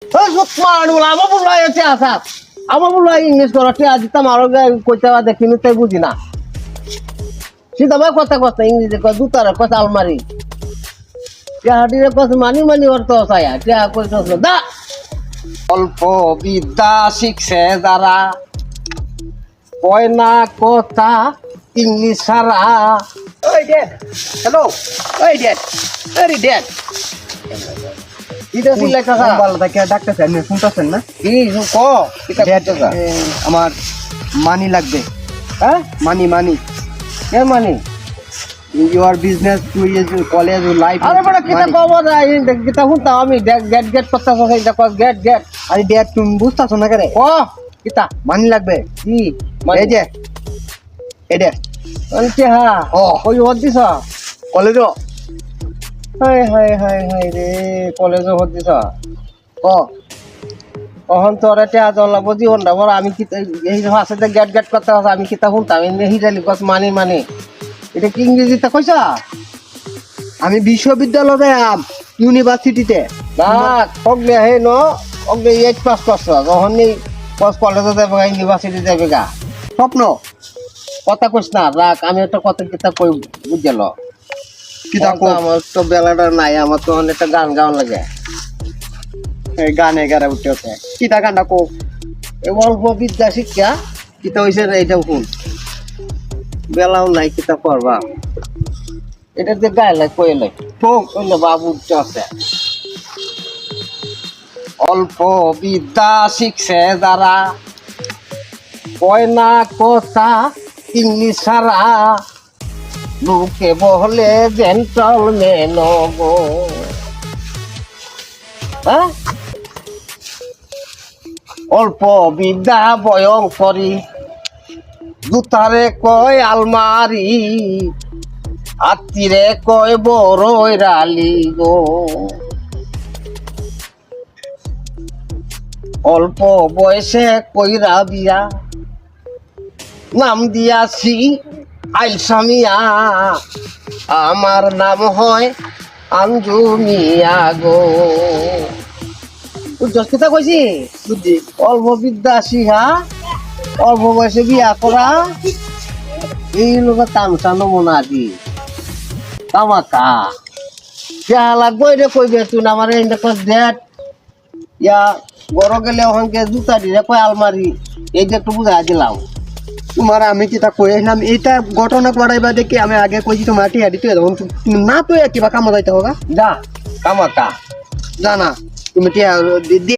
ওই সুতমান বলা আমার বলা এতে আসা আমার বলা ইংলিশ করতে দিতাম আরো কইতে দেখিনি তাই বুঝি না সিধা ভাই কথা কথা ইংরেজি কয় দুতার কথা আলমারি টিয়াহাটির কথা মানি মানি অর্থ চায়া টিয়া কইতেছ দা অল্প বিদ্যা শিখছে যারা কয় না কথা ইংলিশ সারা ওই ড্যাড হ্যালো ওই ড্যাড আরে ড্যাড এটা সিলাই কথা ভালো থাকে ডাক্তার আপনি শুনতেছেন না কি ক এটা কইতেছ আমার মানি লাগবে হ্যাঁ মানি মানি কে money your business to is college life আরে বড় কিতা কব না কিতা হুনতা আমি গেট গেট করতেছ এটা কয় গেট গেট আরে ড্যাড তুমি বুঝতেছো না করে ও কিতা মানি লাগবে কি এই যে এই ড্যাড আনতে হ্যাঁ ও ওই হদ দিছ college high high high high রে কলেজে হদ দিছ ও অহন তোর এটা আজলা বুঝি ওন্ডা বড় আমি কি এই ভাষাতে গেট গেট করতে আছে আমি কিতা হুনতাম আমি হিরালি কস মানি মানি এটা কি ইংরেজিতে কইছ আমি বিশ্ববিদ্যালয়ে ইউনিভার্সিটিতে না অগ্নে হে ন অগ্নে 8 পাস করছ যখন এই কলেজে যাবে ইউনিভার্সিটি যাবে গা স্বপ্ন কথা কইস না রাখ আমি একটা কথা কিতা কই বুঝল কিতা তো আমার তো বেলাটা নাই আমার তো অনেকটা গান গাওয়া লাগে গানে গারা উঠতে আছে কিতা গানটা কো এই অল্প বিদ্যা শিক্ষা কিতা হয়েছে এইটাও শুন বেলাও নাই কিতা করবা এটা যে গাইলে কইলে কইলে বাবু আছে অল্প বিদ্যা শিখছে যারা কয় না কথা ইংলিশ সারা লোকে বলে জেন্টলম্যান গো হ্যাঁ অল্প বিদ্যা ভয়ঙ্করী জুতারে কয় আলমারি আত্মীরে কয় বড়ই রালি গো অল্প বয়সে কইরা বিয়া নাম দিয়াছি আইলসামিয়া আমার নাম হয় আঞ্জু মিয়া গো জস্তিতা কইছি বুদ্ধি অল্প বিদ্যা শিহা অল্প বয়সে বিয়া করা এই লোক তামসা নমুনা দি তামাকা যা লাগবো এটা কইবে তুই না আমার এটা কই দেখ ইয়া বড় গেলে ওখানকে জুতা দিয়ে কয় আলমারি এই যে একটু বুঝা দিলাম তোমার আমি কিতা কই নাম এটা ঘটনা ঘটাইবা দেখি আমি আগে কইছি তোমার টিয়া দিতে তখন তুমি না তো কিবা কাম যাইতে হোগা যা তামাকা জানা তুমি টিয়া